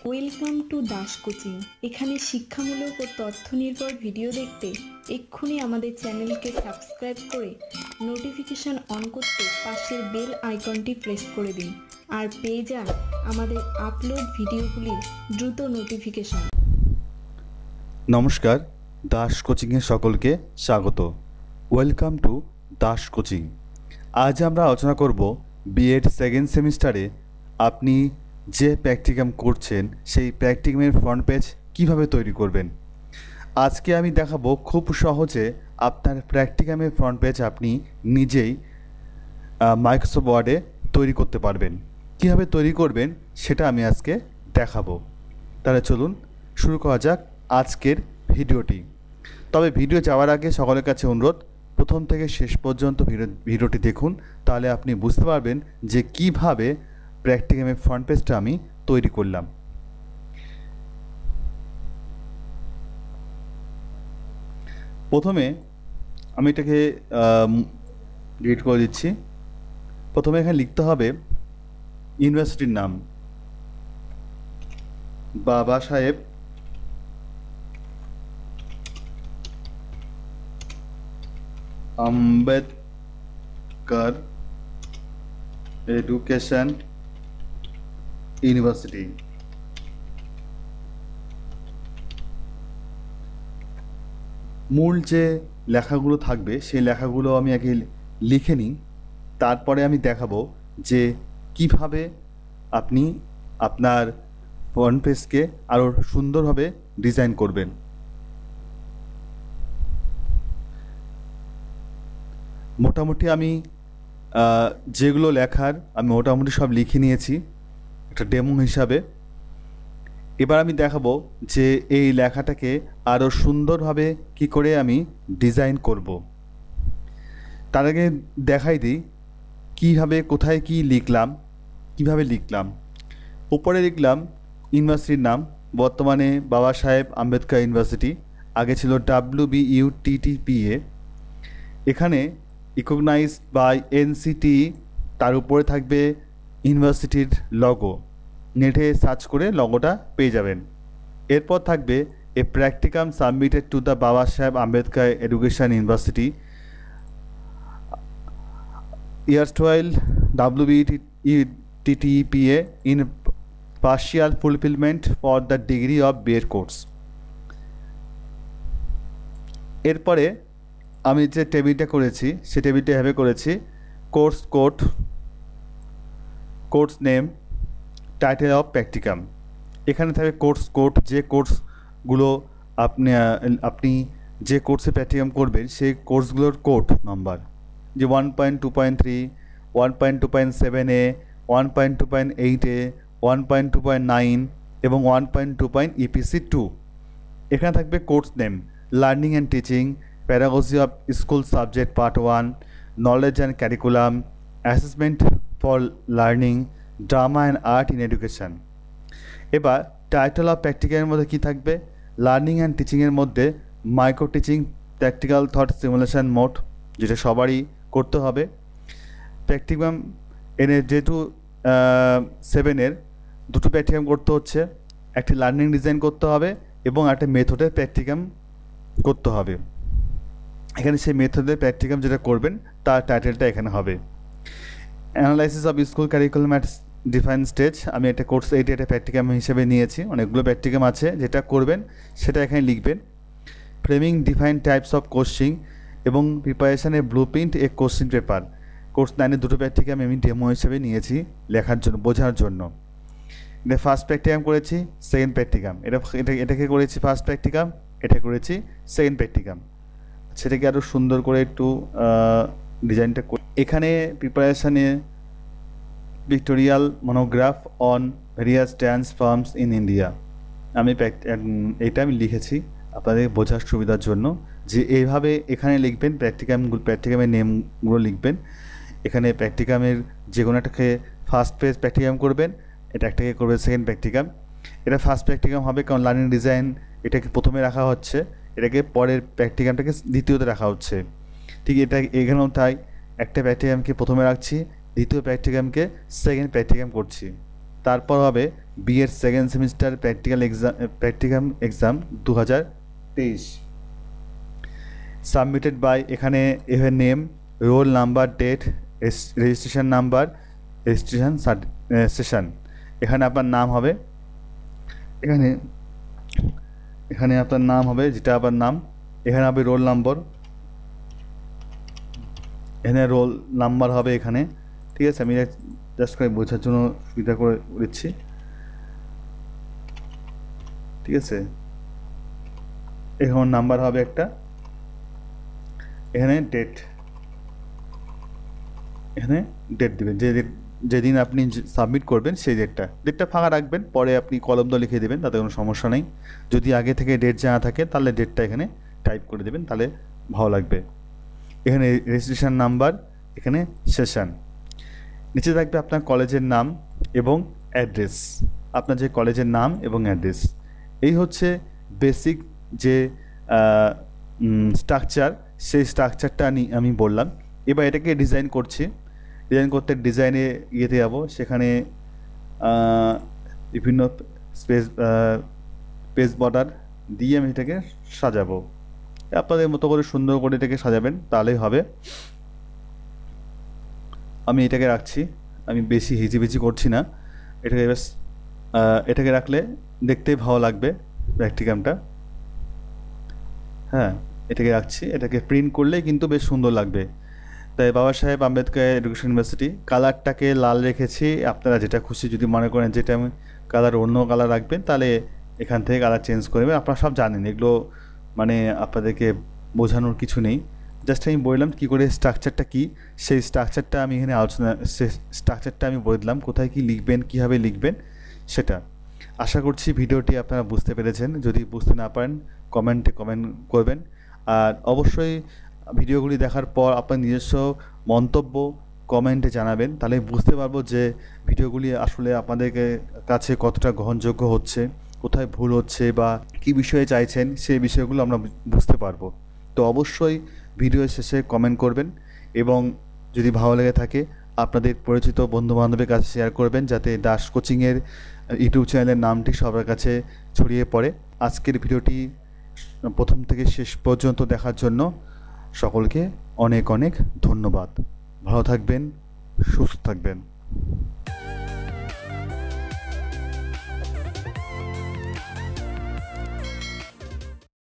Welcome to Das coaching. এখানে শিক্ষামূলক ও তথ্য নির্ভর ভিডিও দেখতে এক্ষুনি আমাদের চ্যানেলকে সাবস্ক্রাইব করে নোটিফিকেশন অন করতে পাশের বেল আইকনটি প্রেস করে দিন আর পেয়ে যান আমাদের আপলোড ভিডিওগুলির দ্রুত নোটিফিকেশন। নমস্কার, দাস কোচিংয়ে সকলকে স্বাগত। Welcome to Das coaching. আজ আমরা আলোচনা করব B.Ed সেকেন্ড সেমিস্টারে আপনি যে প্র্যাকটিকাম করছেন সেই প্র্যাকটিকামের ফ্রন্ট পেজ কিভাবে তৈরি করবেন। আজকে আমি দেখাবো খুব সহজে আপনার প্র্যাকটিকামের ফ্রন্ট পেজ আপনি নিজেই মাইক্রোসফট ওয়ার্ডে তৈরি করতে পারবেন। কিভাবে তৈরি করবেন সেটা আমি আজকে দেখাবো। তাহলে চলুন শুরু করা যাক আজকের ভিডিওটি। তবে ভিডিও যাওয়ার আগে সকলের কাছে অনুরোধ, প্রথম থেকে শেষ পর্যন্ত ভিডিওটি দেখুন, তাহলে আপনি বুঝতে পারবেন যে কিভাবে প্র্যাকটিকামের ফ্রন্ট পেজটা আমি তৈরি করলাম। প্রথমে আমি এটাকে ডিলিট করে দিচ্ছি। প্রথমে এখানে লিখতে হবে ইউনিভার্সিটির নাম, বাবা সাহেব আম্বেদকর এডুকেশন ইউনিভার্সিটি। মূল যে লেখাগুলো থাকবে সেই লেখাগুলো আমি আগে লিখে নিই, তারপরে আমি দেখাবো যে কিভাবে আপনি আপনার ফ্রন্ট পেজকে আরও সুন্দরভাবে ডিজাইন করবেন। মোটামুটি আমি যেগুলো লেখার আমি মোটামুটি সব লিখে নিয়েছি একটা ডেমো হিসাবে। এবার আমি দেখাবো যে এই লেখাটাকে আরও সুন্দরভাবে কি করে আমি ডিজাইন করব। তার আগে দেখাই দিই কীভাবে কোথায় কি লিখলাম, কিভাবে লিখলাম। উপরে লিখলাম ইউনিভার্সিটির নাম, বর্তমানে বাবা সাহেব আম্বেদকর ইউনিভার্সিটি, আগে ছিল WBUTTPA। এখানে রিকগনাইজড বাই NCT, তার উপরে থাকবে ইউনিভার্সিটির লগো, নেটে সার্চ করে লগোটা পেয়ে যাবেন। এরপর থাকবে এ প্র্যাকটিকাম সাবমিটেড টু দ্য বাবা সাহেব Ambedkar education university erstwhile WBUTTPA in partial fulfillment for the degree of B.Ed course। এরপরে আমি যে টেবিলটা করেছি সে টেবিলটা এভাবে করেছি, course code, course name, title of practicum. এখানে থাকবে কোর্স কোড, যে কোর্সগুলো আপনি যে কোর্সে প্র্যাকটিকাম করবেন সেই কোর্সগুলোর কোড নাম্বার, যে 1.2.3, 1.2.7A, 1.2.8A, 1.2.9 এবং 1.2.EPC2। এখানে থাকবে course name, learning and teaching, pedagogy of school subject part 1, knowledge and curriculum, assessment for learning, drama and art in education। এবার টাইটেল অফ প্র্যাকটিক্যালের মধ্যে কী থাকবে, লার্নিং অ্যান্ড টিচিংয়ের মধ্যে micro teaching practical thought simulation mode, যেটা সবারই করতে হবে। Practicum যেহেতু 7-এর দুটো প্র্যাকটিকাম করতে হচ্ছে, একটি লার্নিং ডিজাইন করতে হবে এবং একটা মেথডের প্র্যাকটিকাম করতে হবে। এখানে সেই মেথডের প্র্যাকটিকাম যেটা করবেন তার টাইটেলটা এখানে হবে। Analysis of school curriculum at define stage, আমি একটা কোর্স 8 একটা প্র্যাকটিকাম হিসেবে নিয়েছি, অনেকগুলো প্র্যাকটিকাম আছে, যেটা করবেন সেটা এখানে লিখবেন। ফ্রেমিং ডিফাইন টাইপস অফ কোশ্চিং এবং প্রিপারেশনের ব্লুপ্রিন্ট এ কোশ্চিন পেপার। কোর্স 9-এর দুটো প্র্যাকটিকাম আমি ডেমো হিসেবে নিয়েছি লেখার জন্য, বোঝার জন্য। এটা ফার্স্ট প্র্যাকটিকাম করেছি, সেকেন্ড প্র্যাকটিকাম, এটাকে করেছি ফার্স্ট প্র্যাকটিকাম, এটা করেছি সেকেন্ড প্র্যাকটিকাম। সেটাকে আরও সুন্দর করে একটু ডিজাইনটা করে এখানে প্রিপারেশানে pictorial monograph on various dance forms in India, আমি এটা আমি লিখেছি আপনাদের বোঝার সুবিধার জন্য, যে এইভাবে এখানে লিখবেন প্র্যাকটিকামের নেমগুলো লিখবেন। এখানে প্র্যাকটিকামের যে কোনো একটাকে ফার্স্ট পেজ প্র্যাকটিকাম করবেন, এটা একটাকে করবে সেকেন্ড প্র্যাকটিকাম। এটা ফার্স্ট প্র্যাকটিকাম হবে কারণ লার্নিং ডিজাইন এটাকে প্রথমে রাখা হচ্ছে, এটাকে পরের প্র্যাকটিকামটাকে দ্বিতীয়তে রাখা হচ্ছে। ঠিক এটা এখানেও তাই, একটা প্র্যাকটিকামকে প্রথমে রাখছি, দ্বিতীয় প্র্যাকটিকামকে সেকেন্ড প্র্যাকটিকাম করছি। তারপর হবে B.Ed second semester practicum exam 2023 submitted by, এখানে ever name, roll number, date, registration number, registration session. এখানে আপনার নাম হবে, এখানে আপনার নাম হবে, যেটা আপনার নাম, এখানে হবে রোল নম্বর, এখানে রোল নাম্বার হবে এখানে, ঠিক আছে। আমি জাস্ট করে বোঝার জন্য সুবিধা করে দিচ্ছি, ঠিক আছে। এখানে নাম্বার হবে একটা, এখানে ডেট, এখানে ডেট দেবেন, যেদিন আপনি সাবমিট করবেন সেই ডেটটা ফাঁকা রাখবেন, পরে আপনি কলম দিয়ে লিখে দেবেন, তাতে কোনো সমস্যা নেই। যদি আগে থেকে ডেট জানা থাকে তাহলে ডেটটা এখানে টাইপ করে দেবেন, তাহলে ভালো লাগবে। এখানে রেজিস্ট্রেশন নাম্বার, এখানে সেশন, নিচে থাকবে আপনার কলেজের নাম এবং অ্যাড্রেস, আপনার যে কলেজের নাম এবং অ্যাড্রেস। এই হচ্ছে বেসিক যে স্ট্রাকচার, সেই স্ট্রাকচারটা আমি বললাম। এবার এটাকে ডিজাইন করতে ডিজাইনে ইয়েতে যাবো, সেখানে বিভিন্ন পেজ বর্ডার দিয়ে আমি এটাকে সাজাবো। আপনাদের মতো করে সুন্দর করে এটাকে সাজাবেন, তাহলেই হবে। আমি এটাকে রাখছি, আমি বেশি হিজিবিজি করছি না, এটাকে রাখলে দেখতেই ভালো লাগবে প্র্যাকটিকামটা। হ্যাঁ, এটাকে রাখছি, এটাকে প্রিন্ট করলেই কিন্তু বেশ সুন্দর লাগবে। তাই বাবা সাহেব আম্বেদকর এডুকেশন ইউনিভার্সিটি, কালারটাকে লাল রেখেছি, আপনারা যেটা খুশি, যদি মনে করেন যেটা আমি কালার অন্য কালার রাখবেন তাহলে এখান থেকে কালার চেঞ্জ করে নেবেন। আপনারা সব জানেন, এগুলো মানে আপনাদেরকে বোঝানোর কিছু নেই, জাস্ট আমি বললাম কী করে স্ট্রাকচারটা কী, সেই স্ট্রাকচারটা আমি এখানে স্ট্রাকচারটা আমি বলে দিলাম, কোথায় কী লিখবেন, কীভাবে লিখবেন সেটা। আশা করছি ভিডিওটি আপনারা বুঝতে পেরেছেন। যদি বুঝতে না পারেন কমেন্টে কমেন্ট করবেন, আর অবশ্যই ভিডিওগুলি দেখার পর আপনার নিজস্ব মন্তব্য কমেন্টে জানাবেন, তাহলে বুঝতে পারবো যে ভিডিওগুলি আসলে আপনাদের কাছে কতটা গ্রহণযোগ্য হচ্ছে, কোথায় ভুল হচ্ছে বা কী বিষয়ে চাইছেন, সেই বিষয়গুলো আমরা বুঝতে পারবো। তো অবশ্যই ভিডিও শেষে কমেন্ট করবেন, এবং যদি ভালো লেগে থাকে আপনাদের পরিচিত বন্ধুবান্ধবের কাছে শেয়ার করবেন, যাতে দাস কোচিংয়ের ইউটিউব চ্যানেলের নামটি সবার কাছে ছড়িয়ে পড়ে। আজকের ভিডিওটি প্রথম থেকে শেষ পর্যন্ত দেখার জন্য সকলকে অনেক অনেক ধন্যবাদ। ভালো থাকবেন, সুস্থ থাকবেন।